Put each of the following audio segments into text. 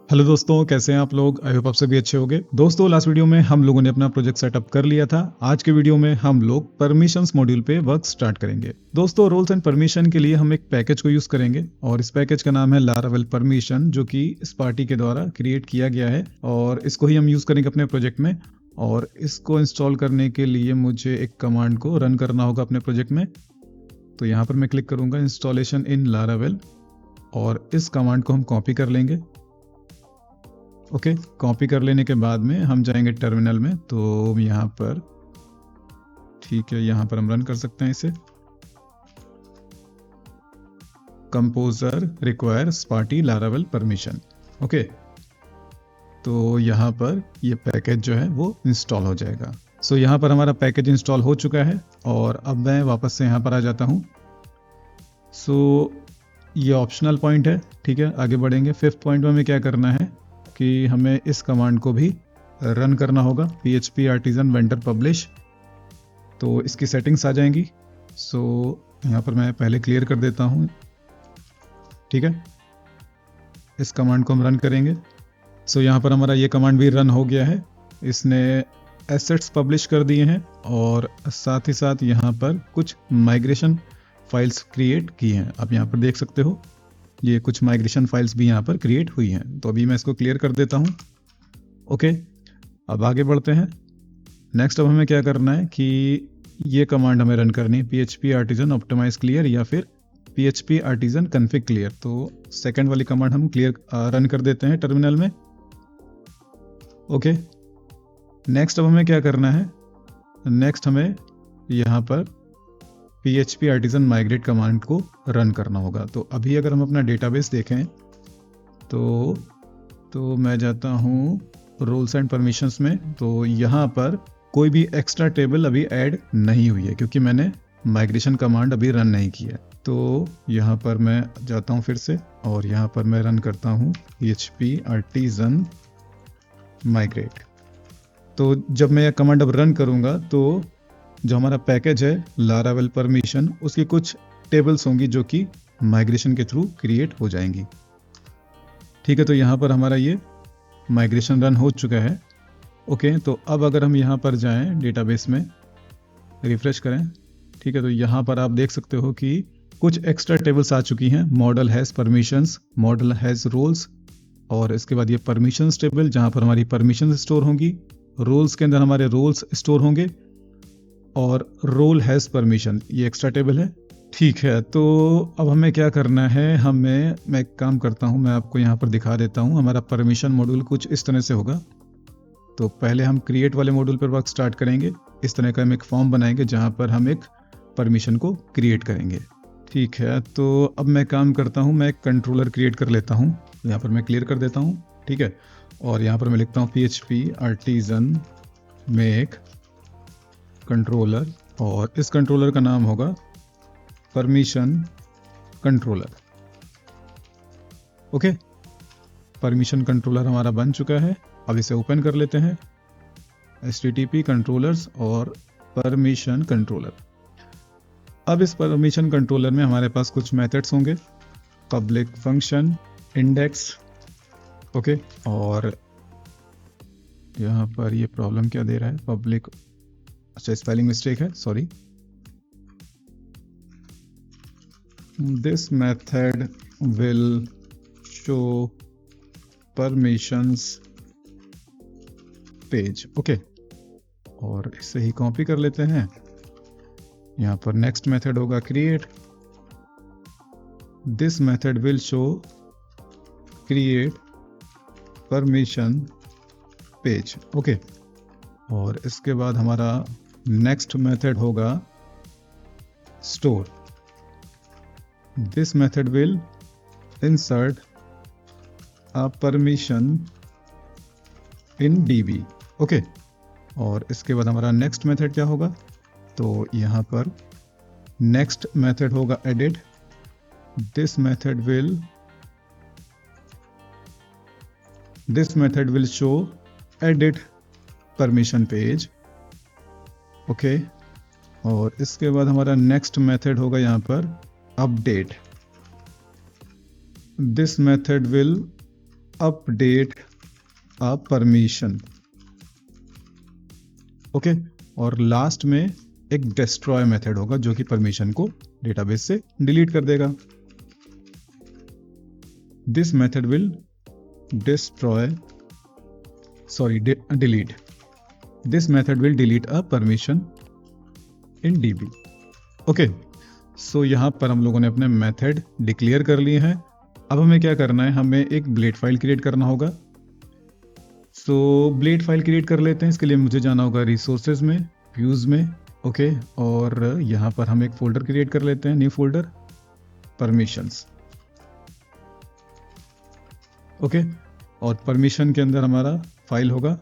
Hello दोस्तों, कैसे हैं आप लोग। आई होप आप सभी अच्छे होंगे। दोस्तों, लास्ट वीडियो में हम लोगों ने अपना प्रोजेक्ट सेटअप कर लिया था। आज के वीडियो में हम लोग परमिशंस मॉड्यूल पे वर्क स्टार्ट करेंगे। दोस्तों, रोल्स एंड परमिशन के लिए हम एक पैकेज को यूज करेंगे और इस पैकेज का नाम है लारावेल परमिशन, जो कि स्पार्टी के द्वारा क्रिएट किया गया है और इसको ही हम यूज करेंगे अपने प्रोजेक्ट में। और इसको इंस्टॉल करने के लिए मुझे एक कमांड को रन करना होगा अपने प्रोजेक्ट में। तो यहाँ पर मैं क्लिक करूंगा इंस्टॉलेशन इन लारावेल और इस कमांड को हम कॉपी कर लेंगे। ओके, कॉपी कर लेने के बाद में हम जाएंगे टर्मिनल में। तो यहाँ पर ठीक है, यहाँ पर हम रन कर सकते हैं इसे। Composer require spatie laravel permission. Okay, तो यहाँ पर ये पैकेज जो है वो इंस्टॉल हो जाएगा। सो यहाँ पर हमारा पैकेज इंस्टॉल हो चुका है और अब मैं वापस से यहाँ पर आ जाता हूँ। सो ये ऑप्शनल पॉइंट है, ठीक है। आगे बढ़ेंगे। 5th पॉइंट में हमें क्या करना है कि हमें इस कमांड को भी रन करना होगा, PHP आर्टिजन वेंडर पब्लिश। तो इसकी सेटिंग्स आ जाएंगी। सो यहाँ पर मैं पहले क्लियर कर देता हूँ, ठीक है। इस कमांड को हम रन करेंगे। सो यहाँ पर हमारा ये कमांड भी रन हो गया है। इसने एसेट्स पब्लिश कर दिए हैं और साथ ही साथ यहाँ पर कुछ माइग्रेशन फाइल्स क्रिएट की हैं। आप यहाँ पर देख सकते हो, ये कुछ माइग्रेशन फाइल्स भी यहाँ पर क्रिएट हुई हैं। तो अभी मैं इसको क्लियर कर देता हूँ। ओके, अब आगे बढ़ते हैं। नेक्स्ट अब हमें क्या करना है कि ये कमांड हमें रन करनी है, PHP आर्टिजन ऑप्टिमाइज क्लियर या फिर PHP आर्टिजन कन्फिग क्लियर। तो सेकंड वाली कमांड हम क्लियर रन कर देते हैं टर्मिनल में। ओके, नेक्स्ट अब हमें क्या करना है, नेक्स्ट हमें यहाँ पर PHP आर्टिजन माइग्रेट कमांड को रन करना होगा। तो अभी अगर हम अपना डेटाबेस देखें तो मैं जाता हूँ रोल्स एंड परमिशंस में। तो यहाँ पर कोई भी एक्स्ट्रा टेबल अभी ऐड नहीं हुई है क्योंकि मैंने माइग्रेशन कमांड अभी रन नहीं किया है। तो यहाँ पर मैं जाता हूँ फिर से और यहाँ पर मैं रन करता हूँ PHP आर्टिजन माइग्रेट। तो जब मैं यह कमांड अब रन करूँगा तो जो हमारा पैकेज है लारावेल परमिशन, उसकी कुछ टेबल्स होंगी जो कि माइग्रेशन के थ्रू क्रिएट हो जाएंगी, ठीक है। तो यहाँ पर हमारा ये माइग्रेशन रन हो चुका है। ओके, तो अब अगर हम यहाँ पर जाएं डेटाबेस में, रिफ्रेश करें, ठीक है, तो यहाँ पर आप देख सकते हो कि कुछ एक्स्ट्रा टेबल्स आ चुकी हैं। Model has permissions, model has roles, और इसके बाद ये परमिशंस टेबल जहाँ पर हमारी परमिशंस स्टोर होंगी। रोल्स के अंदर हमारे रोल्स स्टोर होंगे और रोल हैज़ परमिशन, ये एक्स्ट्रा टेबल है, ठीक है। तो अब हमें क्या करना है, मैं एक काम करता हूँ, मैं आपको यहाँ पर दिखा देता हूँ। हमारा परमिशन मॉड्यूल कुछ इस तरह से होगा। तो पहले हम क्रिएट वाले मॉड्यूल पर वर्क स्टार्ट करेंगे। इस तरह का हम एक फॉर्म बनाएंगे जहाँ पर हम एक परमिशन को क्रिएट करेंगे, ठीक है। तो अब मैं काम करता हूँ, मैं एक कंट्रोलर क्रिएट कर लेता हूँ। यहाँ पर मैं क्लियर कर देता हूँ, ठीक है। और यहाँ पर मैं लिखता हूँ PHP आर्टिजन मेक कंट्रोलर और इस कंट्रोलर का नाम होगा permission controller. Okay, permission controller हमारा बन चुका है। अब इसे ओपन कर लेते हैं, HTTP कंट्रोलर्स और परमिशन कंट्रोलर। अब इस परमिशन कंट्रोलर में हमारे पास कुछ मेथड्स होंगे, पब्लिक फंक्शन, इंडेक्स। ओके, और यहाँ पर ये प्रॉब्लम क्या दे रहा है, पब्लिक, अच्छा स्पेलिंग मिस्टेक है, sorry. This method will show permissions page. Okay, और इसे ही कॉपी कर लेते हैं। यहाँ पर नेक्स्ट मेथड होगा create. This method will show create permission page. Okay, और इसके बाद हमारा नेक्स्ट मेथड होगा store. This method will insert a permission in DB। Okay, और इसके बाद हमारा नेक्स्ट मेथड क्या होगा, तो यहाँ पर नेक्स्ट मेथड होगा edit. This method will show edit permission page. Okay, और इसके बाद हमारा नेक्स्ट मेथड होगा यहाँ पर update. This method will update a permission, okay. और लास्ट में एक डिस्ट्रॉय मेथड होगा जो कि परमिशन को डेटाबेस से डिलीट कर देगा। This method will delete, this method will delete a permission in DB, okay. So यहाँ पर हम लोगों ने अपने मेथड डिक्लेयर कर लिए हैं। अब हमें क्या करना है, हमें एक ब्लेड फाइल क्रिएट करना होगा। सो ब्लेड फाइल क्रिएट कर लेते हैं। इसके लिए मुझे जाना होगा रिसोर्सेज में, व्यूज में, ओके। और यहाँ पर हम एक फोल्डर क्रिएट कर लेते हैं, न्यू फोल्डर, परमिशंस, ओके। और परमिशन के अंदर हमारा फाइल होगा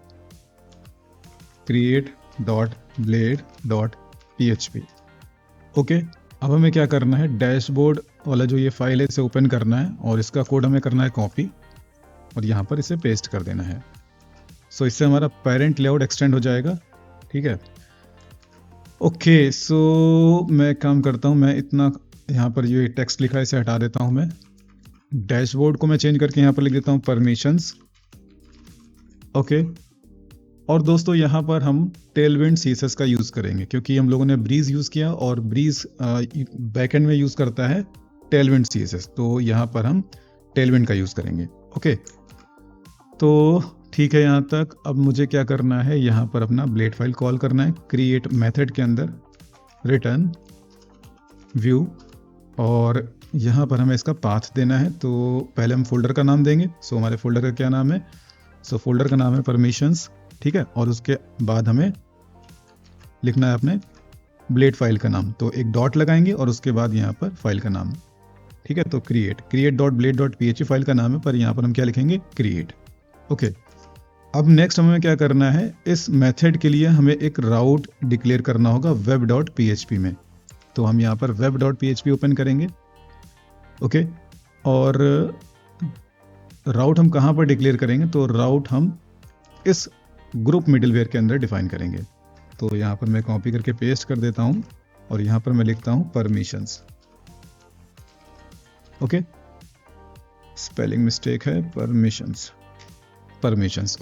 create.blade.php, ओके। अब हमें क्या करना है, डैशबोर्ड वाला जो ये फाइल है इसे ओपन करना है और इसका कोड हमें करना है कॉपी और यहाँ पर इसे पेस्ट कर देना है। सो इससे हमारा पेरेंट लेआउट एक्सटेंड हो जाएगा, ठीक है, ओके। सो मैं काम करता हूँ, मैं इतना यहाँ पर जो ये टेक्स्ट लिखा है इसे हटा देता हूँ मैं। डैशबोर्ड को मैं चेंज करके यहाँ पर लिख देता हूँ परमिशंस, ओके। और दोस्तों यहाँ पर हम टेलविंड सीएसएस का यूज़ करेंगे क्योंकि हम लोगों ने ब्रीज यूज़ किया और ब्रीज बैकएंड में यूज़ करता है टेलविंड सीएसएस, तो यहाँ पर हम टेलविंड का यूज़ करेंगे, ओके। तो ठीक है यहाँ तक। अब मुझे क्या करना है, यहाँ पर अपना ब्लेड फाइल कॉल करना है, क्रिएट मेथड के अंदर रिटर्न व्यू, और यहाँ पर हमें इसका पाथ देना है। तो पहले हम फोल्डर का नाम देंगे। सो हमारे फोल्डर का क्या नाम है, सो फोल्डर का नाम है परमिशंस, ठीक है। और उसके बाद हमें लिखना है अपने ब्लेड फाइल का नाम, तो एक डॉट लगाएंगे और उसके बाद यहाँ पर फाइल का नाम, ठीक है। तो create.blade.php फाइल का नाम है, पर यहाँ पर हम क्या लिखेंगे, क्रिएट, ओके। अब नेक्स्ट हमें क्या करना है, इस मेथड के लिए हमें एक राउट डिक्लेयर करना होगा web.php में। तो हम यहाँ पर web.php ओपन करेंगे, ओके। और राउट हम कहाँ पर डिक्लेयर करेंगे, तो राउट हम इस ग्रुप मिडलवेयर के अंदर डिफाइन करेंगे। तो यहाँ पर मैं कॉपी करके पेस्ट कर देता हूँ और यहाँ पर मैं लिखता हूँ परमिशंस, ओके। स्पेलिंग मिस्टेक है, परमिशंस,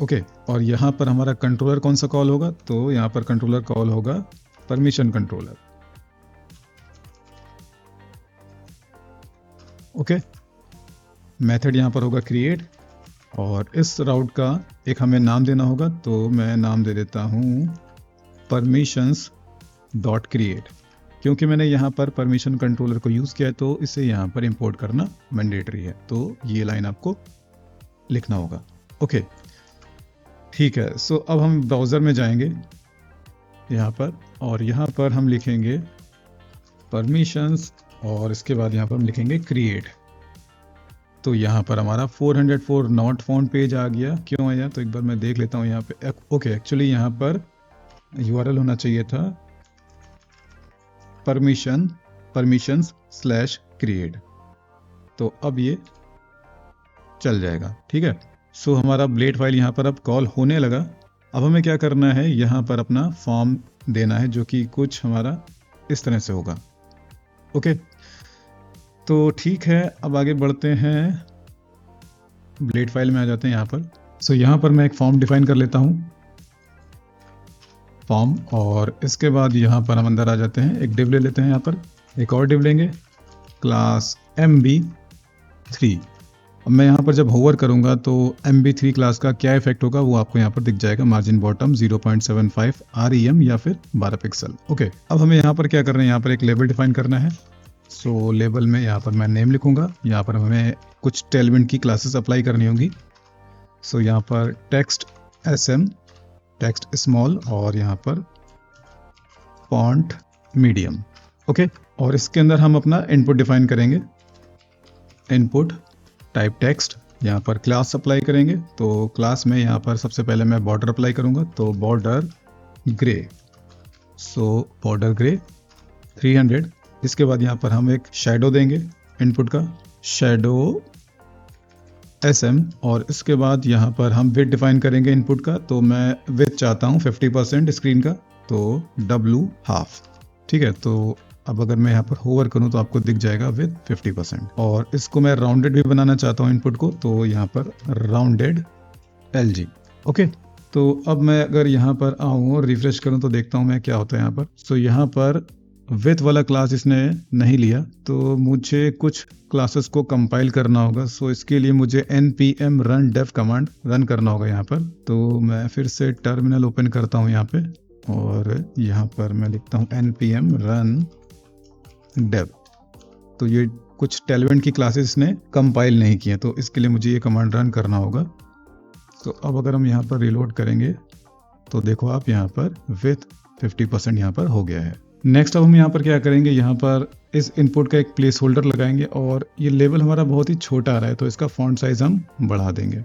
ओके। और यहाँ पर हमारा कंट्रोलर कौन सा कॉल होगा, तो यहाँ पर कंट्रोलर कॉल होगा परमिशन कंट्रोलर, ओके। मेथड यहाँ पर होगा क्रिएट और इस राउट का एक हमें नाम देना होगा। तो मैं नाम दे देता हूँ permissions.create, क्योंकि मैंने यहाँ पर परमिशन कंट्रोलर को यूज़ किया है तो इसे यहाँ पर इंपोर्ट करना मैंडेटरी है। तो ये लाइन आपको लिखना होगा, ओके, ठीक है। सो अब हम ब्राउज़र में जाएंगे यहाँ पर और यहाँ पर हम लिखेंगे परमिशंस और इसके बाद यहाँ पर हम लिखेंगे क्रिएट। तो यहाँ पर हमारा 404 नॉट फाउंड पेज आ गया। क्यों आया, तो एक बार मैं देख लेता हूँ यहाँ पे, ओके। एक्चुअली यहाँ पर URL होना चाहिए था permissions/create, तो अब ये चल जाएगा, ठीक है। सो हमारा ब्लेड फाइल यहाँ पर अब कॉल होने लगा। अब हमें क्या करना है, यहाँ पर अपना फॉर्म देना है जो कि कुछ हमारा इस तरह से होगा, ओके। तो ठीक है, अब आगे बढ़ते हैं, ब्लेड फाइल में आ जाते हैं यहाँ पर। सो यहाँ पर मैं एक फॉर्म डिफाइन कर लेता हूँ, फॉर्म, और इसके बाद यहाँ पर हम अंदर आ जाते हैं, एक डिव ले लेते हैं, यहाँ पर एक और डिव लेंगे, क्लास MB3। अब मैं यहाँ पर जब होवर करूँगा तो MB3 क्लास का क्या इफेक्ट होगा वो आपको यहाँ पर दिख जाएगा, मार्जिन बॉटम 0.75 REM या फिर 12 पिक्सल, ओके। अब हमें यहाँ पर क्या करना है, यहाँ पर एक लेबल डिफाइन करना है। सो लेबल में यहाँ पर मैं नेम लिखूंगा, यहाँ पर हमें कुछ टेलविंड की क्लासेस अप्लाई करनी होंगी। सो यहाँ पर टेक्स्ट SM, टेक्स्ट स्मॉल और यहाँ पर फॉन्ट मीडियम, ओके। और इसके अंदर हम अपना इनपुट डिफाइन करेंगे, इनपुट टाइप टेक्स्ट, यहाँ पर क्लास अप्लाई करेंगे। तो क्लास में यहाँ पर सबसे पहले मैं बॉर्डर अप्लाई करूँगा, तो बॉर्डर ग्रे, सो बॉर्डर ग्रे 300। इसके बाद यहाँ पर हम एक शेडो देंगे, इनपुट का शेडो SM, और इसके बाद यहाँ पर हम विड्थ डिफाइन करेंगे इनपुट का। तो मैं विड्थ चाहता हूँ 50% स्क्रीन का, तो W half, ठीक है। तो अब अगर मैं यहाँ पर होवर करूँ तो आपको दिख जाएगा विद 50%। और इसको मैं राउंडेड भी बनाना चाहता हूँ इनपुट को, तो यहाँ पर राउंडेड LG। ओके, तो अब मैं अगर यहाँ पर आऊँ और रिफ्रेश करूँ तो देखता हूँ मैं क्या होता है यहाँ पर। सो यहाँ पर विथ वाला क्लास इसने नहीं लिया, तो मुझे कुछ क्लासेस को कंपाइल करना होगा। सो इसके लिए मुझे npm run dev command run करना होगा यहाँ पर। तो मैं फिर से टर्मिनल ओपन करता हूँ यहाँ पे, और यहाँ पर मैं लिखता हूँ npm run dev। तो ये कुछ टेलवेंट की क्लासेस इसने कंपाइल नहीं किए, तो इसके लिए मुझे ये कमांड रन करना होगा। तो अब अगर हम यहाँ पर रिलोड करेंगे तो देखो आप यहाँ पर विथ 50% यहाँ पर हो गया है। नेक्स्ट अब हम यहाँ पर क्या करेंगे, यहाँ पर इस इनपुट का एक प्लेस होल्डर लगाएंगे, और ये लेवल हमारा बहुत ही छोटा आ रहा है तो इसका फॉन्ट साइज हम बढ़ा देंगे।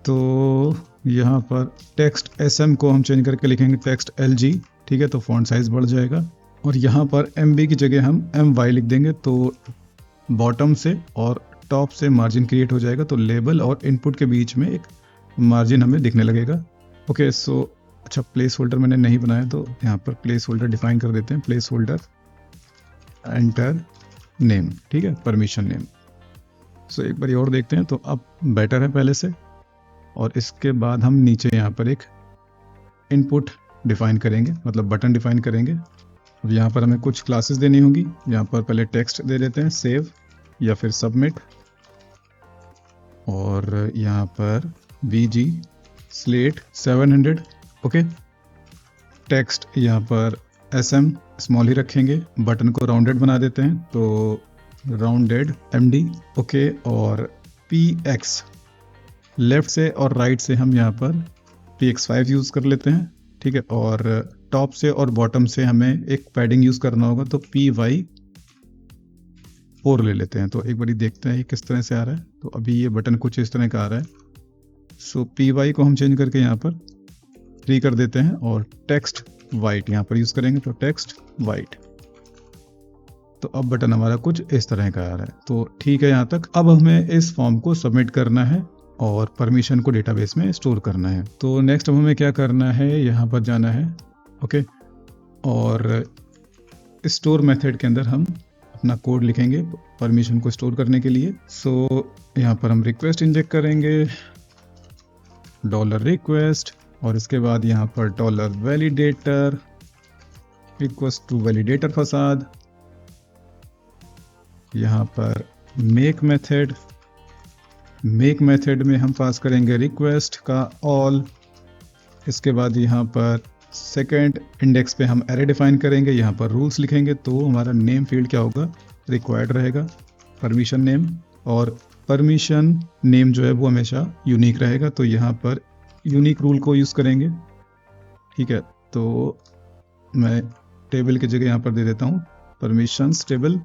तो यहाँ पर टेक्स्ट SM को हम चेंज करके लिखेंगे टेक्स्ट LG, ठीक है, तो फॉन्ट साइज बढ़ जाएगा। और यहाँ पर MB की जगह हम MY लिख देंगे, तो बॉटम से और टॉप से मार्जिन क्रिएट हो जाएगा, तो लेबल और इनपुट के बीच में एक मार्जिन हमें दिखने लगेगा। ओके, सो अच्छा, प्लेस होल्डर मैंने नहीं बनाया तो यहाँ पर प्लेस होल्डर डिफाइन कर देते हैं। प्लेस होल्डर एंटर नेम, ठीक है, परमिशन नेम। सो एक बार और देखते हैं, तो अब बेटर है पहले से। और इसके बाद हम नीचे यहाँ पर एक इनपुट डिफाइन करेंगे, मतलब बटन डिफाइन करेंगे। अब यहाँ पर हमें कुछ क्लासेस देनी होंगी। यहाँ पर पहले टेक्स्ट दे देते हैं, सेव या फिर सबमिट, और यहाँ पर VG स्लेट 700। ओके, टेक्स्ट यहाँ पर SM स्मॉल ही रखेंगे, बटन को राउंडेड बना देते हैं, तो राउंडेड MD। ओके, और PX लेफ्ट से और राइट से हम यहाँ पर PX5 यूज़ कर लेते हैं, ठीक है। और टॉप से और बॉटम से हमें एक पैडिंग यूज़ करना होगा, तो PY4 ले लेते हैं। तो एक बारी देखते हैं किस तरह से आ रहा है। तो अभी ये बटन कुछ इस तरह का आ रहा है। सो PY को हम चेंज करके यहाँ पर 3 कर देते हैं, और टेक्स्ट वाइट यहाँ पर यूज़ करेंगे, तो टेक्स्ट वाइट। तो अब बटन हमारा कुछ इस तरह का आ रहा है। तो ठीक है यहाँ तक। अब हमें इस फॉर्म को सबमिट करना है और परमिशन को डेटाबेस में स्टोर करना है। तो नेक्स्ट अब हमें क्या करना है, यहाँ पर जाना है। ओके, और स्टोर मेथड के अंदर हम अपना कोड लिखेंगे परमिशन को स्टोर करने के लिए। सो यहाँ पर हम रिक्वेस्ट इंजेक्ट करेंगे, $request, और इसके बाद यहाँ पर $validator इक्वल्स टू वैलिडेटर फसाद। यहाँ पर मेक मेथड में हम पास करेंगे रिक्वेस्ट का ऑल। इसके बाद यहाँ पर सेकंड इंडेक्स पे हम एरे डिफाइन करेंगे, यहाँ पर रूल्स लिखेंगे। तो हमारा नेम फील्ड क्या होगा, रिक्वायर्ड रहेगा, परमिशन नेम, और परमिशन नेम जो है वो हमेशा यूनिक रहेगा। तो यहाँ पर यूनिक रूल को यूज़ करेंगे, ठीक है। तो मैं टेबल की जगह यहाँ पर दे देता हूँ परमिशंस टेबल,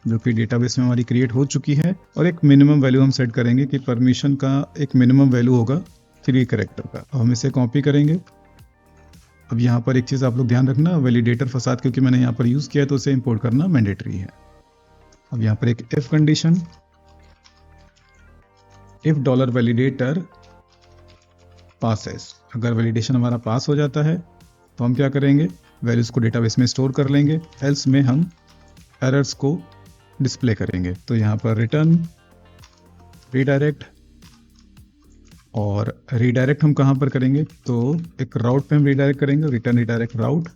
जो कि डेटाबेस में हमारी क्रिएट हो चुकी है। और एक मिनिमम वैल्यू हम सेट करेंगे कि परमिशन का एक मिनिमम वैल्यू होगा 3 कैरेक्टर का। अब हम इसे कॉपी करेंगे। अब यहाँ पर एक चीज़ आप लोग ध्यान रखना, वैलिडेटर फसाद क्योंकि मैंने यहाँ पर यूज़ किया है तो उसे इंपोर्ट करना मैंडेटरी है। अब यहाँ पर एक if condition, if $validator passes, अगर वैलिडेशन हमारा पास हो जाता है तो हम क्या करेंगे, वैल्यूज को डेटाबेस में स्टोर कर लेंगे, एल्स में हम एरर्स को डिस्प्ले करेंगे। तो यहाँ पर रिटर्न रीडायरेक्ट, और रीडायरेक्ट हम कहाँ पर करेंगे, तो एक राउट पे हम रीडायरेक्ट करेंगे, रिटर्न रीडायरेक्ट राउट।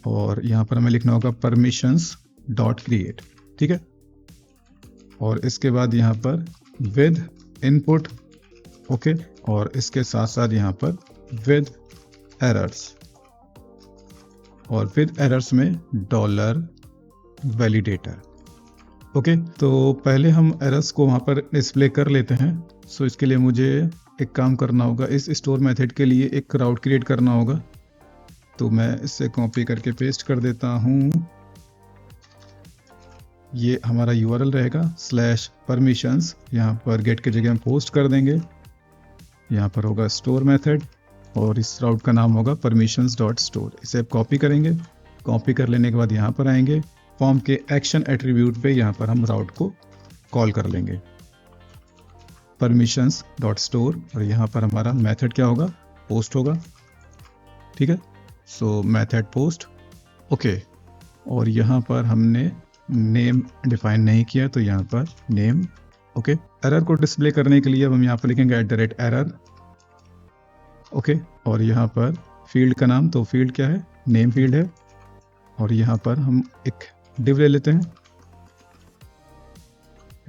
और यहाँ पर हमें लिखना होगा परमिशंस डॉट क्रिएट, ठीक है। और इसके बाद यहाँ पर विद इनपुट, ओके, और इसके साथ साथ यहाँ पर विद एरर्स, और विद एरर्स में $validator। ओके, तो पहले हम एरर्स को वहाँ पर डिस्प्ले कर लेते हैं। सो इसके लिए मुझे एक काम करना होगा, इस स्टोर मेथड के लिए एक राउट क्रिएट करना होगा। तो मैं इसे कॉपी करके पेस्ट कर देता हूँ। ये हमारा URL रहेगा /permissions, यहाँ पर गेट की जगह हम पोस्ट कर देंगे। यहाँ पर होगा स्टोर मेथड और इस राउट का नाम होगा permissions.store। इसे आप कॉपी करेंगे। कॉपी कर लेने के बाद यहाँ पर आएंगे, फॉर्म के एक्शन एट्रीब्यूट पे यहाँ पर हम राउट को कॉल कर लेंगे permissions.store, और यहाँ पर हमारा मेथड क्या होगा, पोस्ट होगा, ठीक है। सो मेथड पोस्ट, ओके। और यहाँ पर हमने नेम डिफाइन नहीं किया तो यहाँ पर नेम। ओके, एरर को डिस्प्ले करने के लिए अब हम यहाँ पर लिखेंगे @error। ओके, और यहाँ पर फील्ड का नाम, तो फील्ड क्या है, नेम फील्ड है। और यहाँ पर हम एक डिव ले लेते हैं।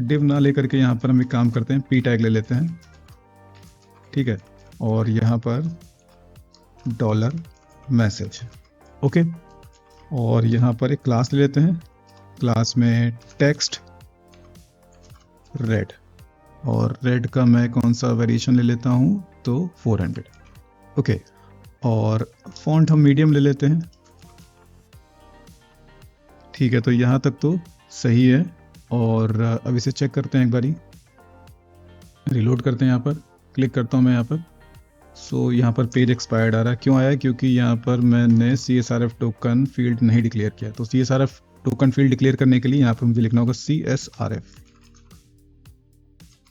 डिव ना लेकर के यहाँ पर हम एक काम करते हैं, p टैग ले लेते हैं, ठीक है। और यहाँ पर $मैसेज। ओके, और यहाँ पर एक क्लास ले लेते हैं, क्लास में टेक्स्ट रेड, और रेड का मैं कौन सा वेरिएशन ले लेता हूँ, तो 400। ओके, और फॉन्ट हम मीडियम ले लेते हैं, ठीक है। तो यहाँ तक तो सही है। और अब इसे चेक करते हैं एक बारी, रिलोड करते हैं, यहाँ पर क्लिक करता हूँ मैं यहाँ पर। सो यहाँ पर पेज एक्सपायर्ड आ रहा है, क्यों आया, क्योंकि यहाँ पर मैंने CSRF टोकन फील्ड नहीं डिक्लेयर किया। तो CSRF टोकन फील्ड डिक्लेयर करने के लिए यहाँ पर मुझे लिखना होगा CSRF।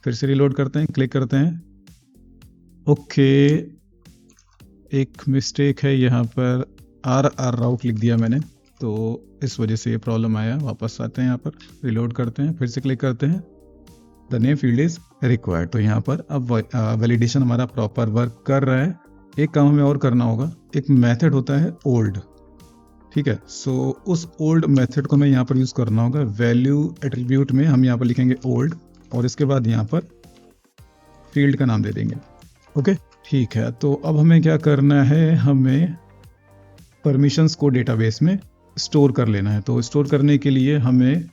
फिर से रिलोड करते हैं, क्लिक करते हैं। ओके, एक मिस्टेक है, यहाँ पर RR राउट लिख दिया मैंने, तो इस वजह से ये प्रॉब्लम आया। वापस आते हैं, यहाँ पर रिलोड करते हैं, फिर से क्लिक करते हैं, the name field is required. तो यहाँ पर अब वैलिडेशन हमारा प्रॉपर वर्क कर रहा है। एक काम हमें और करना होगा, एक मेथड होता है ओल्ड, ठीक है। सो उस ओल्ड मेथड को हमें यहाँ पर यूज करना होगा। वैल्यू एट्रीब्यूट में हम यहाँ पर लिखेंगे ओल्ड, और इसके बाद यहाँ पर फील्ड का नाम दे देंगे। ओके, ठीक है। तो अब हमें क्या करना है, हमें परमिशंस को डेटाबेस में स्टोर कर लेना है। तो स्टोर करने के लिए हमें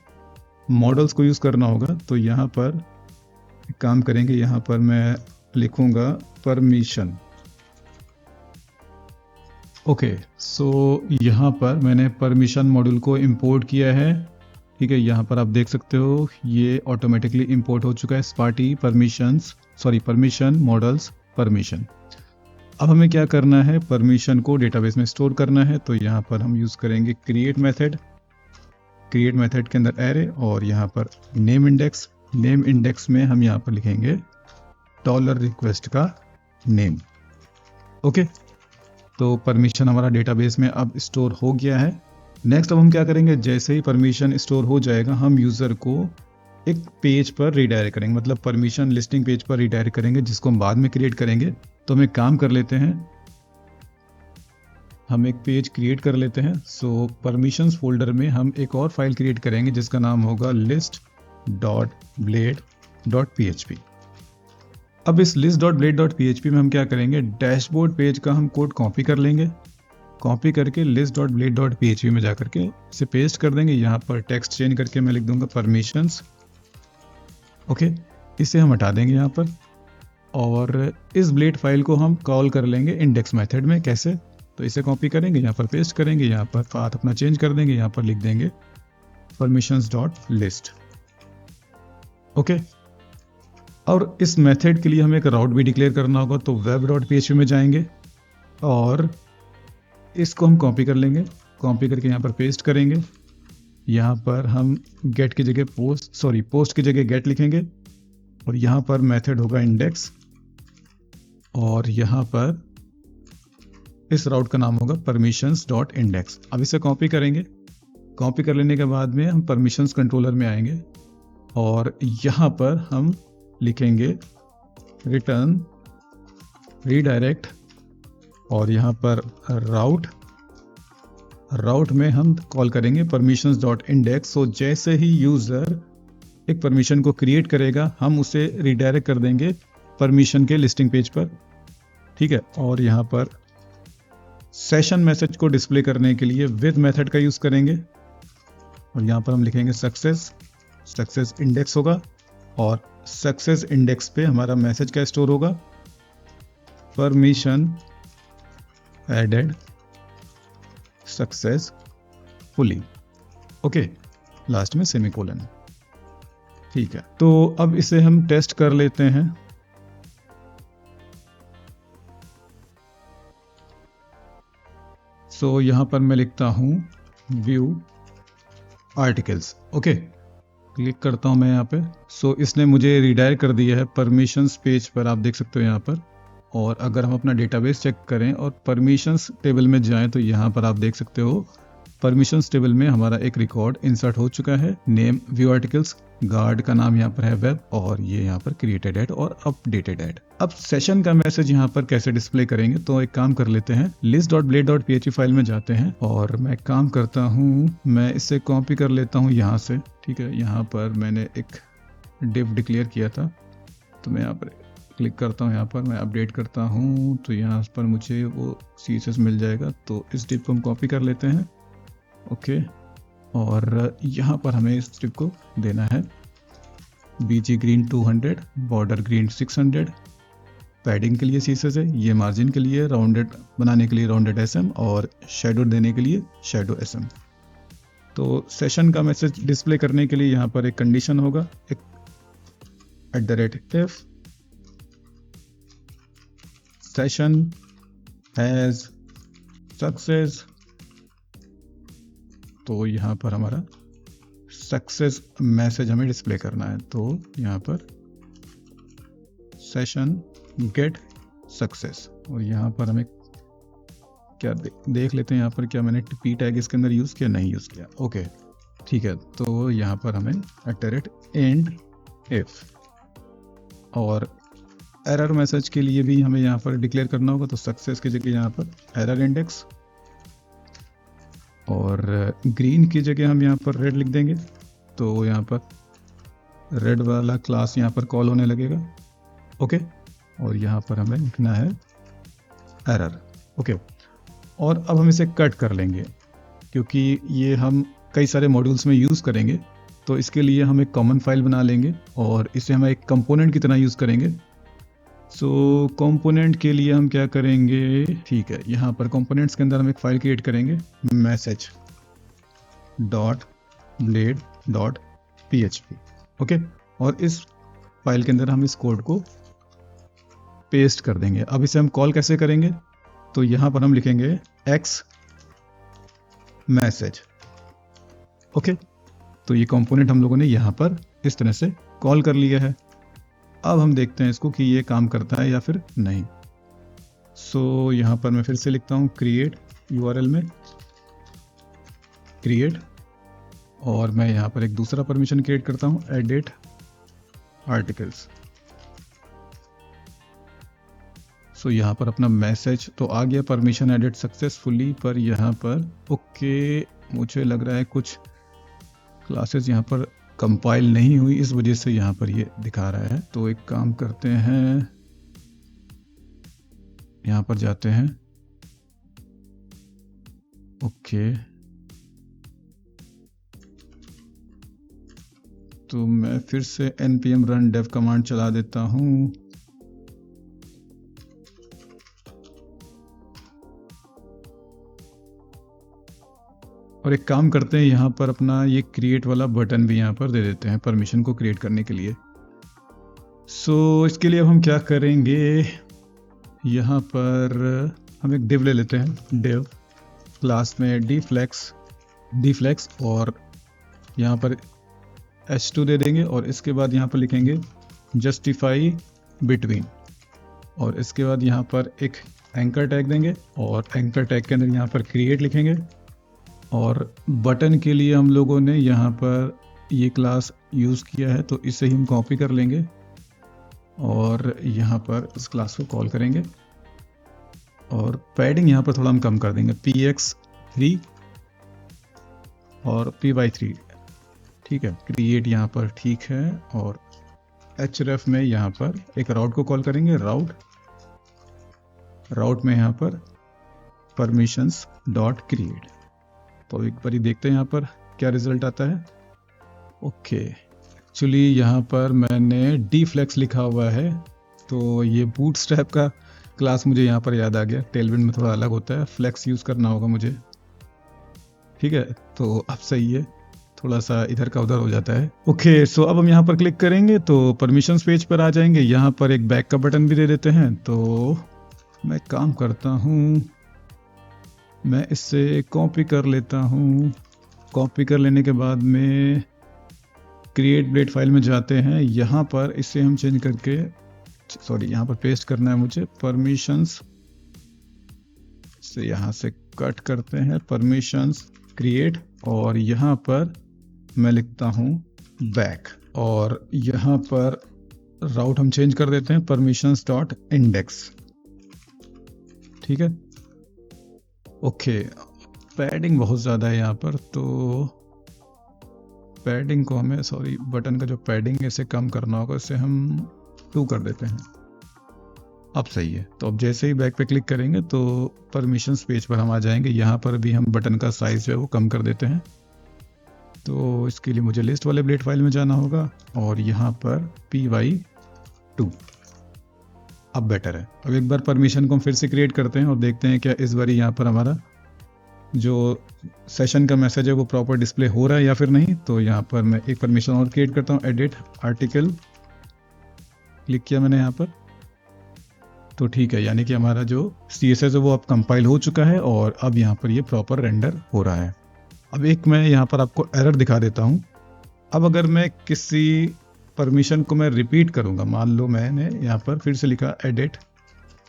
मॉडल्स को यूज़ करना होगा। तो यहाँ पर एक काम करेंगे, यहाँ पर मैं लिखूँगा परमिशन। ओके, सो यहाँ पर मैंने परमिशन मॉड्यूल को इंपोर्ट किया है, ठीक है। यहाँ पर आप देख सकते हो ये ऑटोमेटिकली इंपोर्ट हो चुका है, स्पार्टी परमिशन मॉडल्स परमिशन। अब हमें क्या करना है, परमिशन को डेटाबेस में स्टोर करना है। तो यहाँ पर हम यूज़ करेंगे क्रिएट मेथड के अंदर एरे, और यहाँ पर नेम इंडेक्स में हम यहाँ पर लिखेंगे $request का नेम। ओके, तो परमिशन हमारा डेटाबेस में अब स्टोर हो गया है। नेक्स्ट अब हम क्या करेंगे, जैसे ही परमिशन स्टोर हो जाएगा हम यूज़र को एक पेज पर रिडायरेक्ट करेंगे, मतलब परमिशन लिस्टिंग पेज पर रिडायरेक्ट करेंगे, जिसको हम बाद में क्रिएट करेंगे। तो हम एक काम कर लेते हैं, हम एक पेज क्रिएट कर लेते हैं। सो परमिशंस फोल्डर में हम एक और फाइल क्रिएट करेंगे जिसका नाम होगा list.blade.php। अब इस list.blade.php में हम क्या करेंगे, डैशबोर्ड पेज का हम कोड कॉपी कर लेंगे, कॉपी करके list.blade.php में जाकर के इसे पेस्ट कर देंगे। यहाँ पर टेक्स्ट चेंज करके मैं लिख दूंगा परमिशंस। ओके, इसे हम हटा देंगे यहाँ पर, और इस ब्लेड फाइल को हम कॉल कर लेंगे इंडेक्स मेथड में। कैसे, तो इसे कॉपी करेंगे, यहाँ पर पेस्ट करेंगे, यहाँ पर पाथ अपना चेंज कर देंगे, यहाँ पर लिख देंगे permissions.list। ओके, और इस मेथड के लिए हमें एक राउट भी डिक्लेयर करना होगा। तो web.php में जाएंगे और इसको हम कॉपी कर लेंगे, कॉपी करके यहाँ पर पेस्ट करेंगे। यहाँ पर हम गेट की जगह पोस्ट की जगह गेट लिखेंगे, और यहाँ पर मेथड होगा इंडेक्स, और यहाँ पर इस राउट का नाम होगा permissions.index। अब इसे कॉपी करेंगे, कॉपी कर लेने के बाद में हम परमिशंस कंट्रोलर में आएंगे, और यहाँ पर हम लिखेंगे रिटर्न रीडायरेक्ट, और यहाँ पर राउट में हम कॉल करेंगे permissions.index। सो जैसे ही यूजर एक परमिशन को क्रिएट करेगा हम उसे रीडायरेक्ट कर देंगे परमिशन के लिस्टिंग पेज पर, ठीक है। और यहाँ पर सेशन मैसेज को डिस्प्ले करने के लिए विद मेथड का यूज करेंगे, और यहाँ पर हम लिखेंगे सक्सेस इंडेक्स होगा, और सक्सेस इंडेक्स पे हमारा मैसेज क्या स्टोर होगा, permission added successfully. Okay, last में सेमीकोलन, ठीक है। तो अब इसे हम टेस्ट कर लेते हैं। सो यहाँ पर मैं लिखता हूँ व्यू आर्टिकल्स। ओके, क्लिक करता हूँ मैं यहाँ पे। सो इसने मुझे रिडायरेक्ट कर दिया है परमिशंस पेज पर, आप देख सकते हो यहाँ पर। और अगर हम अपना डेटाबेस चेक करें और परमिशंस टेबल में जाएं तो यहाँ पर आप देख सकते हो परमिशंस टेबल में हमारा एक रिकॉर्ड इंसर्ट हो चुका है। नेम व्यू आर्टिकल्स, गार्ड का नाम यहाँ पर है वेब, और ये यहाँ पर क्रिएटेड एड और अपडेटेड एड। अब सेशन का मैसेज यहाँ पर कैसे डिस्प्ले करेंगे, तो एक काम कर लेते हैं, list.blade.php फाइल में जाते हैं और मैं काम करता हूँ, मैं इसे कॉपी कर लेता हूँ यहाँ से। ठीक है, यहाँ पर मैंने एक डिव डिक्लेयर किया था, तो मैं यहाँ पर क्लिक करता हूँ, यहाँ पर मैं अपडेट करता हूँ तो यहाँ पर मुझे वो CSS मिल जाएगा। तो इस डिव को हम कॉपी कर लेते हैं, ओके, और यहाँ पर हमें इस डिव को देना है BG green 200, border green 600, padding के लिए CSS है, ये मार्जिन के लिए, राउंडेड बनाने के लिए राउंडेड SM, और शेडो देने के लिए शेडो SM। तो सेशन का मैसेज डिस्प्ले करने के लिए यहाँ पर एक कंडीशन होगा, एक @if session has success। तो यहाँ पर हमारा सक्सेस मैसेज हमें डिस्प्ले करना है। तो यहाँ पर सेशन गेट सक्सेस, और यहाँ पर हमें क्या देख लेते हैं, यहाँ पर क्या मैंने p टैग इसके अंदर यूज़ किया, नहीं यूज़ किया, ओके ठीक है। तो यहाँ पर हमें @end if, और एरर मैसेज के लिए भी हमें यहाँ पर डिक्लेयर करना होगा। तो सक्सेस की जगह यहाँ पर एरर इंडेक्स, और ग्रीन की जगह हम यहाँ पर रेड लिख देंगे। तो यहाँ पर रेड वाला क्लास यहाँ पर कॉल होने लगेगा, ओके, और यहाँ पर हमें लिखना है एरर, ओके। और अब हम इसे कट कर लेंगे, क्योंकि ये हम कई सारे मॉड्यूल्स में यूज़ करेंगे। तो इसके लिए हम एक कॉमन फाइल बना लेंगे और इसे हम एक कंपोनेंट की तरह यूज़ करेंगे। सो कंपोनेंट के लिए हम क्या करेंगे, ठीक है, यहाँ पर कंपोनेंट्स के अंदर हम एक फाइल क्रिएट करेंगे, message.blade.php, ओके, और इस फाइल के अंदर हम इस कोड को पेस्ट कर देंगे। अब इसे हम कॉल कैसे करेंगे, तो यहाँ पर हम लिखेंगे x message, ओके। तो ये कंपोनेंट हम लोगों ने यहाँ पर इस तरह से कॉल कर लिया है। अब हम देखते हैं इसको कि ये काम करता है या फिर नहीं। सो यहाँ पर मैं फिर से लिखता हूँ क्रिएट, URL में क्रिएट, और मैं यहाँ पर एक दूसरा परमिशन क्रिएट करता हूँ, एडिट आर्टिकल्स। सो यहाँ पर अपना मैसेज तो आ गया, परमिशन एडिट सक्सेसफुली, पर यहाँ पर ओके, मुझे लग रहा है कुछ क्लासेस यहाँ पर कंपाइल नहीं हुई, इस वजह से यहाँ पर ये दिखा रहा है। तो एक काम करते हैं, यहाँ पर जाते हैं, ओके, तो मैं फिर से npm run dev कमांड चला देता हूँ। और एक काम करते हैं, यहाँ पर अपना ये क्रिएट वाला बटन भी यहाँ पर दे देते हैं परमिशन को क्रिएट करने के लिए। सो इसके लिए अब हम क्या करेंगे, यहाँ पर हम एक div ले लेते हैं, div क्लास में dflex, और यहाँ पर h2 दे देंगे, और इसके बाद यहाँ पर लिखेंगे justify between, और इसके बाद यहाँ पर एक एंकर टैग देंगे, और एंकर टैग के अंदर यहाँ पर क्रिएट लिखेंगे। और बटन के लिए हम लोगों ने यहाँ पर ये क्लास यूज़ किया है, तो इसे ही हम कॉपी कर लेंगे और यहाँ पर इस क्लास को कॉल करेंगे। और पैडिंग यहाँ पर थोड़ा हम कम कर देंगे, px3 और py3, ठीक है। क्रिएट यहाँ पर ठीक है, और href में यहाँ पर एक राउट को कॉल करेंगे, राउट में यहाँ पर परमिशंस डॉट क्रिएट। तो एक बारी देखते हैं यहाँ पर क्या रिजल्ट आता है। ओके, एक्चुअली यहाँ पर मैंने dflex लिखा हुआ है, तो ये बूटस्ट्रैप का क्लास मुझे यहाँ पर याद आ गया। टेलविंड में थोड़ा अलग होता है, फ्लेक्स यूज़ करना होगा मुझे, ठीक है। तो अब सही है, थोड़ा सा इधर का उधर हो जाता है। ओके, सो अब हम यहाँ पर क्लिक करेंगे तो परमिशंस पेज पर आ जाएंगे। यहाँ पर एक बैक का बटन भी दे देते हैं। तो मैं काम करता हूँ, मैं इससे कॉपी कर लेता हूँ। कॉपी कर लेने के बाद में क्रिएट ब्लेड फाइल में जाते हैं। यहाँ पर इसे हम चेंज करके, सॉरी, यहाँ पर पेस्ट करना है मुझे। परमिशंस से यहाँ से कट करते हैं, परमिशंस क्रिएट और यहाँ पर मैं लिखता हूँ बैक और यहाँ पर राउट हम चेंज कर देते हैं परमिशंस डॉट इंडेक्स। ठीक है, ओके। पैडिंग बहुत ज़्यादा है यहाँ पर, तो पैडिंग को हमें बटन का जो पैडिंग है इसे कम करना होगा, इसे हम 2 कर देते हैं। अब सही है। तो अब जैसे ही बैक पे क्लिक करेंगे तो परमिशंस पेज पर हम आ जाएंगे। यहाँ पर भी हम बटन का साइज जो है वो कम कर देते हैं। तो इसके लिए मुझे लिस्ट वाले ब्लेड फाइल में जाना होगा और यहाँ पर py2 अब बेटर है। अब एक बार परमिशन को हम फिर से क्रिएट करते हैं और देखते हैं क्या इस बार यहाँ पर हमारा जो सेशन का मैसेज है वो प्रॉपर डिस्प्ले हो रहा है या फिर नहीं। तो यहाँ पर मैं एक परमिशन और क्रिएट करता हूँ, एडिट आर्टिकल, क्लिक किया मैंने यहाँ पर, तो ठीक है, यानी कि हमारा जो CSS है वो अब कंपाइल हो चुका है और अब यहाँ पर ये प्रॉपर रेंडर हो रहा है। अब एक मैं यहाँ पर आपको एरर दिखा देता हूँ। अब अगर मैं किसी परमिशन को मैं रिपीट करूँगा, मान लो मैंने यहाँ पर फिर से लिखा एडिट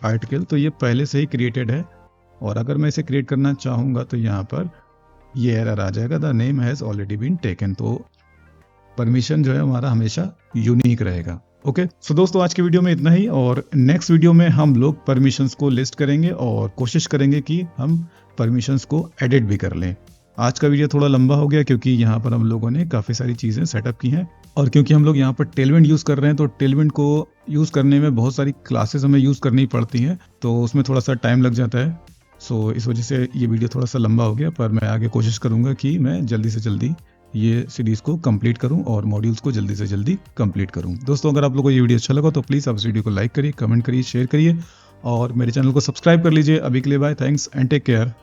आर्टिकल, तो ये पहले से ही क्रिएटेड है और अगर मैं इसे क्रिएट करना चाहूँगा तो यहाँ पर ये एरर आ जाएगा, the name has already been taken. तो परमिशन जो है हमारा हमेशा यूनिक रहेगा। ओके, सो दोस्तों आज की वीडियो में इतना ही और नेक्स्ट वीडियो में हम लोग परमिशंस को लिस्ट करेंगे और कोशिश करेंगे कि हम परमिशंस को एडिट भी कर लें। आज का वीडियो थोड़ा लंबा हो गया क्योंकि यहाँ पर हम लोगों ने काफ़ी सारी चीज़ें सेटअप की हैं और क्योंकि हम लोग यहाँ पर टेलविंड यूज़ कर रहे हैं तो टेलविंड को यूज़ करने में बहुत सारी क्लासेस हमें यूज़ करनी पड़ती हैं, तो उसमें थोड़ा सा टाइम लग जाता है। सो इस वजह से ये वीडियो थोड़ा सा लंबा हो गया, पर मैं आगे कोशिश करूँगा कि मैं जल्दी से जल्दी ये सीरीज़ को कंप्लीट करूं और मॉड्यूल्स को जल्दी से जल्दी कंप्लीट करूं। दोस्तों अगर आप लोगों को ये वीडियो अच्छा लगा तो प्लीज़ आप इस वीडियो को लाइक करिए, कमेंट करिए, शेयर करिए और मेरे चैनल को सब्सक्राइब कर लीजिए। अभी के लिए bye, thanks and take care.